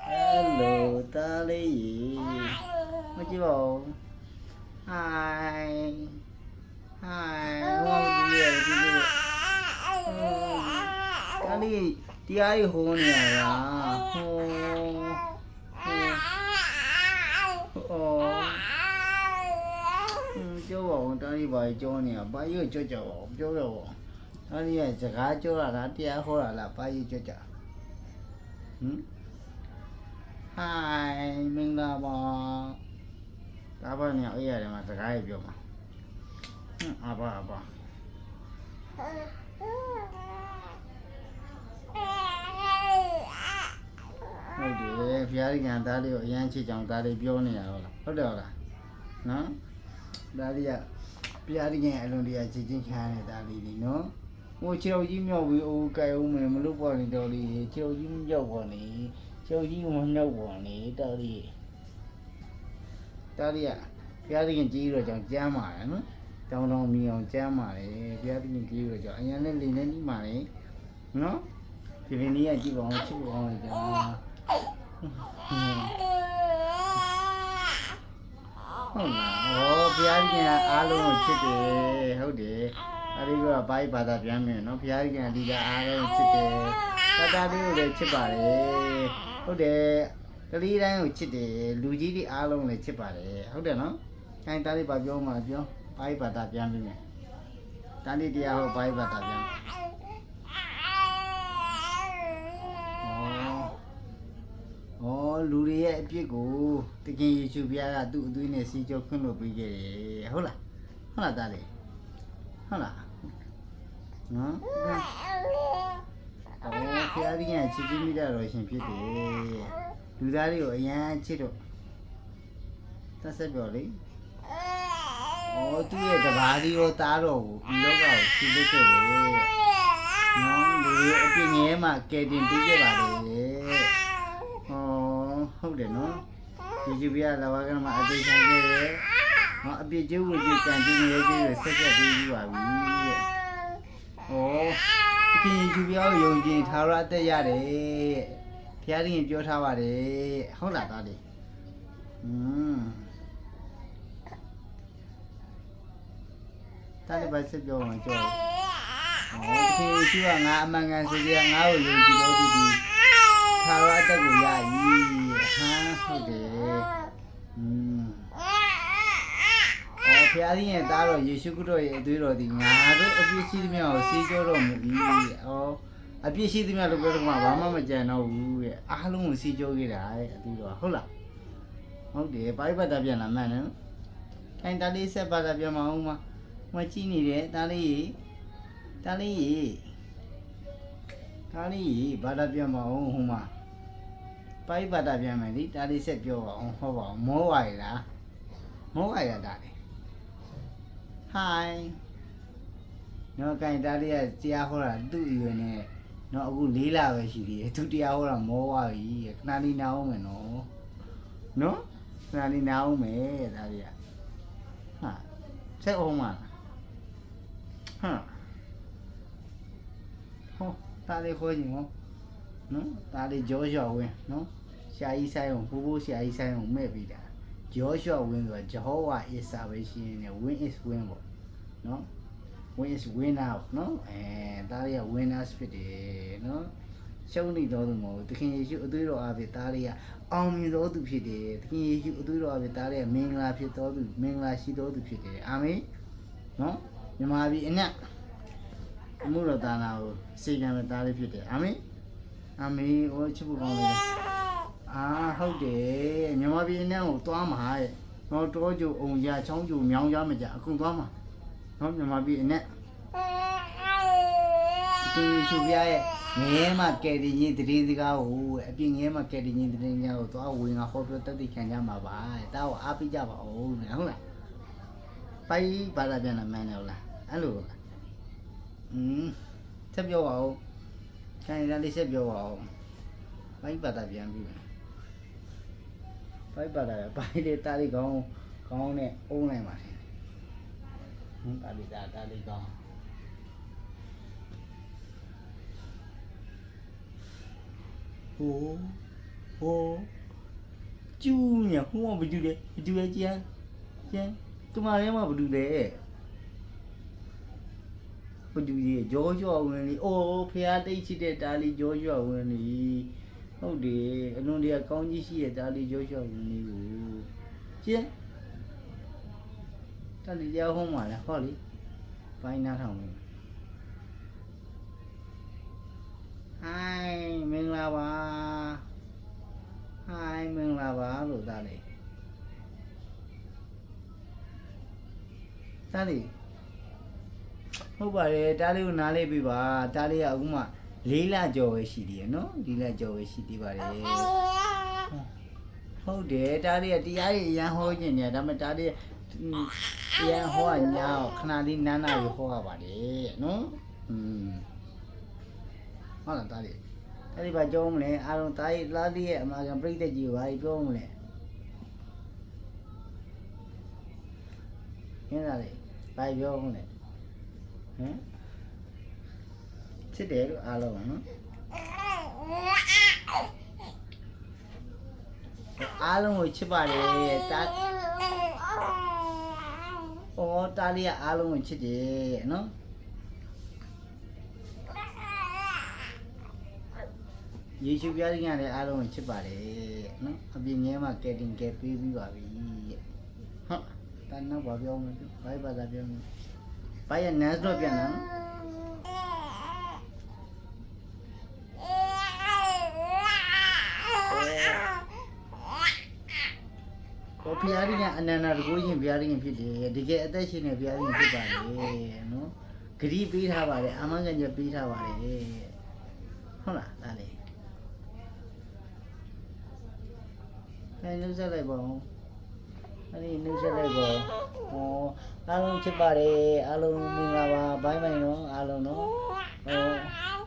Hello, Tali. What you want? Hi. Hi. What do you do? Tali, the eye home ya. Oh. Chú bảo Tali bài cho nè, bài yêu cho chú đâu. Tali là chỉ cá cho là tia hoa là bài yêu cho. Hi, mình là bò. Đã bao nhiêu giờ mà tất cả đều mà. À bò. Ôi đi, phía đi nhà ta đi, yên chỉ trong ta đi biểu này rồi, hết được rồi, nó, ta đi à, phía đi nhà luôn đi à, chỉ chính khai này ta đi nó, ôi chiều gì nhau với ô cái ô mình mà lúc vào đi đâu đi, chiều gì nhau vào này, chiều gì mà nhau vào này ta đi à, phía đi nhà chỉ rồi chẳng cha mà nó, trong lòng mình ông cha mà đấy, phía đi nhà chỉ rồi chẳng anh nên đi mà đấy, nó, thì bên này chỉ bảo cho. Không nào, phía nhà alo chết đi, không đi, đi qua bay bà ta phía mình, nó phía nhà đi ra alo chết đi, ta đi ở đây chết bà đấy, không đi, cái đi ra chết đi, lưu gì đi alo này chết bà đấy, không được nó, anh ta đi bà biểu mà biểu, bay bà ta phía mình, ta đi đi ao bay bà ta phía. Lũ đi ấy biết cô, tất nhiên YouTube bia là tụi này xin cho con nó bị cái, hả là ta đấy, hả là, nó, cái đi nhà chị mới ra rồi xem phim đấy, lũ ra đi rồi nhà chị rồi, ta sẽ bảo đấy, tụi ấy đã đi rồi ta rồi, lúc nào xin được cái đấy, nó lũ ở bên nhà mà cái điện bị cái bà đấy. Không để nó thì chú biết là cái mà ở đây sang cái họ biết chú chỉ cần chú nghe chứ sẽ đi vào khi chú biết dùng gì tháo ra tới ra để phía đi cho tháo vào để không là ta đi ta đi bắt xếp vô mà cho khi chú à ngã mà ngã sẽ đi ngã ở dùng gì đó thì tháo ra tới của nhà haဟုတ်တယ်ဖျားကြီးရဲ့သားတော်ယေရှုခရစ်တော်ရဲ့အသွေးတော်ဒီငါတို့အပြစ်ရှိသမျှကိုဆေးကြောတော်မူ၏အပြစ်ရှိသမျှလို့ပြောတော့မှဘာမှမကြံတော့ဘူးတဲ့အားလုံးကိုဆေးကြောခဲ့တာတဲ့အသွေးတော်ဟုတ်လားဟုတ်တယ်ဘာပတ်တာပြန်လာမှန်းနော်ခိုင်တာလေးဆက်ပတ်တာပြန်မအောင်မကြည့်နေတယ်တားလေးဘာတာပြန်မအောင်ဟိုမှာပိုက်ပါတာပြန်မယ်လေဒါလေးဆက်ပြောပါအောင်ဟောပါအောင်မောဝါရလားဒါလေ Hi နော်ကင်ဒါလေးကတရားဟောတာသူ့အရွယ်နဲ့နော်အခု၄လပဲရှိသေးတယ်သူတရားဟောတာမောဝါပြီခဏလေးနားအောင်မယ်နော်ခဏလေးနားအောင်မယ်ဒါလေးကဟာဆက်အောင်မဟာဟောဒါလေးခေါ်ကြည့်နော်ဒါလေးကြောလျှော်ဝင်နော်ဆရာကြီးဆိုင်အောင်ဘိုးဆရာကြီးဆိုင်အောင်မဲ့ပြီးတာကြောလျှော်ဝင်ဆိုတာ Jehovah is salvation နဲ့ win is win ပေါ့နော် win is winner နော်ဒါလေးက winners ဖြစ်တယ်နော်ရှုံးနေတော်သူမဟုတ်သခင်ယေရှုအသွေးတော်အားဖြင့်ဒါလေးကအောင်မြင်တော်သူဖြစ်တယ်သခင်ယေရှုအသွေးတော်အားဖြင့်ဒါလေးကမင်္ဂလာဖြစ်တော်သူမင်္ဂလာရှိတော်သူဖြစ်တယ်အာမင်နော်မြန်မာပြည်အနက်အမှုတော်ဒါနာကိုစေခံမဲ့ဒါလေးဖြစ်တယ်အာမင်ချစ်ဖို့ကောင်းတယ်ဟုတ်တယ်မြန်မာပြည်နဲ့ကိုသွားမှာရဲ့တော့တောကျုံအောင်ရချောင်းကျုံမြောင်းရမကြအခုသွားမှာနော်မြန်မာပြည်နဲ့ဒီရှုပြရဲ့ငဲမှာကယ်တင်ရင်တည်စကားကိုအပြင်ငဲမှာကယ်တင်ရင်တည်ညာကိုသွားဝင်ကဟောပြောတတ်သိခံကြမှာပါတာကိုအားပေးကြပါဦးဟုတ်လားပိုက်ဘာသာပြန်လာမှန်းတယ်ဟုတ်လားအဲ့လိုဆက်ပြောပါဦးခိုင်ရလေးဆက်ပြောပါဦးပိုက်ဘာသာပြန်ပြီပိုက်ပါလာပိုက်လေးတားလေးကောင်းနဲ့အုံးလိုက်ပါလေတားလေးကောင်းဟို ဟောကျူးညဟိုကဘာတူလဲကျန်သူမလေးမဘာတူလဲဘာတူကြီးဂျောရွှေဝင်လီအိုးဖះတိတ်ချစ်တဲ့တာလီဂျောရွှေဝင်လီဟုတ်တယ်အလွန်တရာကောင်းကြီးရှိတဲ့တာလီဂျောရွှေဝင်လီကိုကျန်တာလီကြောက်ဟောမှာလဲဟောလီပိုင်းနာထောင်မယ်ဟိုင်းမင်္ဂလာပါဟိုင်းမင်္ဂလာပါလို့တာလေတာလီဟုတ်ပါတယ်တားလေးကိုနားလေးပြပါတားလေးကအခုမှ4လကျော်ပဲရှိသေးရနော်4လကျော်ပဲရှိသေးပါတယ်ဟုတ်တယ်တားလေးကတရားရရန်ဟောခြင်းနေဒါပေမဲ့တားလေးရန်ဟောညာခဏလေးနားနာပြီးဟောရပါတယ်နော်ဟုတ်လားတားလေးဘာကြောမလဲအားလုံးတားလေးရဲ့အမှားကပြိတ္တကြီးကိုဘာပြောမလဲဟင်းသားလေးဘာပြောမလဲဟမ်ချစ်တယ်လို့အားလုံးပါနော်အားလုံးကိုချစ်ပါတယ်တာတားလေးကအားလုံးကိုချစ်တယ်နော်ယေရှုပြားကြီးကလည်းအားလုံးကိုချစ်ပါတယ်နော်အပြင်ငယ်မှာကဲတင်ကဲပေးပြီးပါပြီဟုတ်တန်းတော့ဘာပြောမလဲဘာဘာသာပြောမလဲဘာရနန်းတော့ပြန်လာနော်ဖျားရင်းကအနန္တတကူချင်းဖျားရင်းဖြစ်တယ်တကယ်အသက်ရှင်နေဖျားရင်းဖြစ်ပါတယ်နော်ဂရီးပေးထားပါတယ်အာမခံချက်ပေးထားပါတယ်ဟုတ်လားဒါလေအဲနှုတ်ဆက်လိုက်ပါဦးအဲ့ဒီနှုတ်ဆက်လိုက်ပါဟောအားလုံးချစ်ပါတယ်အားလုံးမင်္ဂလာပါဘိုင်းဘိုင်းနော်အားလုံးနော်ဟော